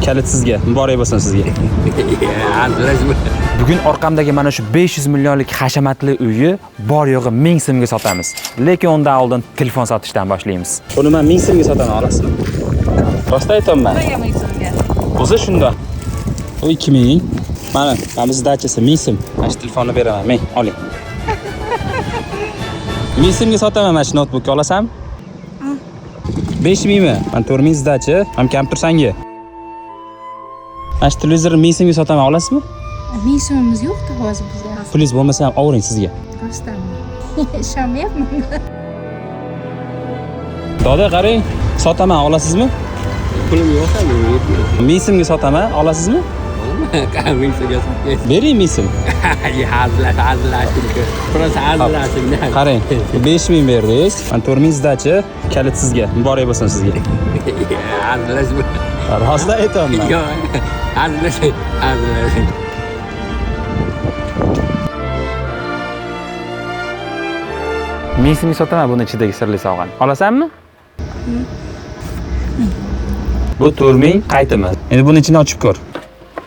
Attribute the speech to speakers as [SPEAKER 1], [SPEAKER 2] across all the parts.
[SPEAKER 1] Kalit sizga. Muborak bo'lsin sizga. Bugun orqamdagi mana shu 500 millionlik hashamatli uyni bor yo'g'i 1000 so'mga sotamiz. Lekin undan oldin telefon sotishdan boshlaymiz. Buni men 1000 so'mga sotaman, olasizmi? Rost aytaman.
[SPEAKER 2] Nega 1000 so'mga?
[SPEAKER 1] O'zi shunda. O 2000. Mana, biz dachasi 1000 so'm. Mana shu telefonni beraman, men oling. 1000 so'mga sotaman mana shu notebookni, olasanmi? 5000 mi? Men 4000 zdachi, ham kam tursanga. Mana shu televizorni 1000 so'mga sotaman, olasizmi?
[SPEAKER 2] 1000 so'mimiz yo'q-da hozir bizda.
[SPEAKER 1] Pulingiz bo'lmasa ham olvering sizga.
[SPEAKER 2] Rostdanmi? Ishonmayapman.
[SPEAKER 1] Doda qarang, sotaman, olasizmi?
[SPEAKER 3] Pulim yo'q-ku, yetmaydi.
[SPEAKER 1] 1000 so'mga sotaman, olasizmi?
[SPEAKER 3] Qanday so'rayapsiz?
[SPEAKER 1] Bering 1000 so'm.
[SPEAKER 3] Hazillashing. Biroz hazillashing.
[SPEAKER 1] Qarang, 5000 berdingiz. Men 4000 zdachi, kalit sizga. Muborak bo'lsin sizga.
[SPEAKER 3] Hazillashing.
[SPEAKER 1] Rost aytaman.
[SPEAKER 3] Yo'q. Hazillashing.
[SPEAKER 1] 1000 so'mga sotaman buni ichidagi sirli sovg'ani. Olasanmi? Bu 4000 qaytimi. Endi buni ichini ochib ko'r.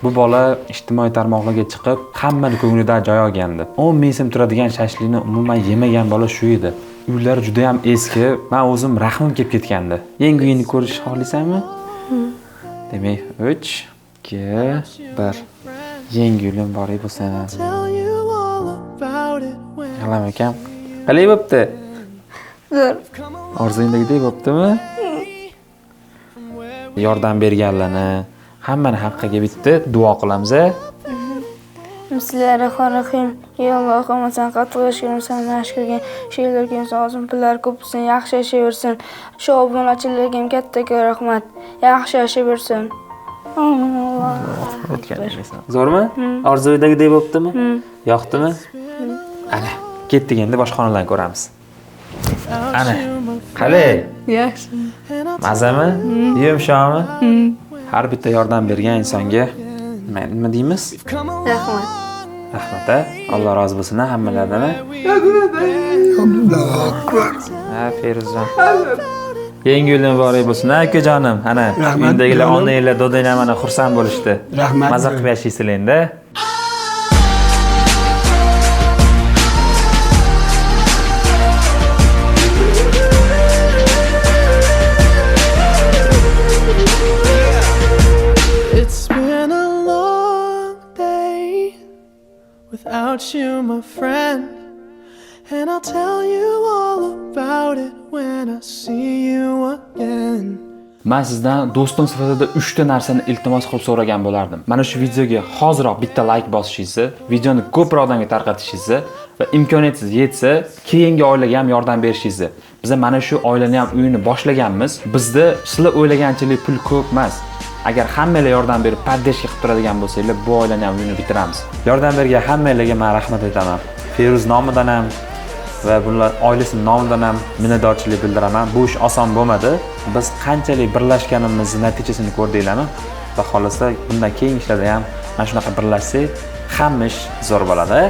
[SPEAKER 1] Bu bola ijtimoiy tarmoqlarga chiqib, hammaning ko'nglidan joy olgandi. 10 ming so'm turadigan shashlikni umuman yemagan bola shu edi. Uylari juda ham eski, men o'zim rahmim kelib ketgandi. Yangi uyni ko'rish xohlaysanmi? Demak, 3, 2, 1. Yangi uyim bor edi bo'lsa. Qalam akam. Qalay bo'pti?
[SPEAKER 4] Zo'r.
[SPEAKER 1] Orzuyingdagidek bo'ptimi? Yordam berganlarni hammani haqqiga bitta duo qilamiz.
[SPEAKER 4] Bismillahirrohmanirrohim. Yomon qilmasang, qattiq yashirsan, mashqilgan she'rlarga sozim pullar ko'psin, yaxshi yashayversin. Shu obunachilarga katta rahmat. Yaxshi yashayversin.
[SPEAKER 1] Zo'rmi? Orzuyingdagidek bo'ptimi? Yoqdimi? Ana, ketdik endi boshqa xonalarni ko'ramiz. Ana, qalay?
[SPEAKER 2] Yaxshi.
[SPEAKER 1] Mazami? Yumshoqmi? Har bitta yordam bergan insonga nima deymiz?
[SPEAKER 4] Rahmat.
[SPEAKER 1] Rahmat. Alloh rozi bo'lsin hammalardan. Ha, Feruzjon. Yangi yil muborak bo'lsin, akajonim. Ana, uydagilar, onanglar, dodanglar mana xursand bo'lishdi.
[SPEAKER 5] Rahmat.
[SPEAKER 1] Maza qilib yashaysizlar-da.
[SPEAKER 6] Without you, my friend, and I'll tell you all about it when I see you again.
[SPEAKER 1] Men sizdan do'stim sifatida 3 ta narsani iltimos qilib so'ragan bo'lardim. Mana shu videoga hoziroq bitta like bosishingizni, videoni ko'proq odamga tarqatishingizni va imkoniyatingiz yetsa, keyingi oilaga ham yordam berishingizni. Biz mana shu oilani ham uyini boshlaganmiz. Bizda sizlar o'ylaganchalik pul ko'p emas. Agar hammalar yordam berib, paddeshga qilib turadigan bo'lsanglar, bu oilani ham uyini bitiramiz. Yordam bergan hammalarga men rahmat aytaman. Feruz nomidan ham va bular oilasining nomidan ham minnatdorchilik bildiraman. Bu ish oson bo'lmadi. Biz qanchalik birlashganimizning natijasini ko'rdinglarmi? Va xohlasa bundan keyingi ishlarda ham mana shunaqa birlashsak, hamma ish zo'r bo'ladi.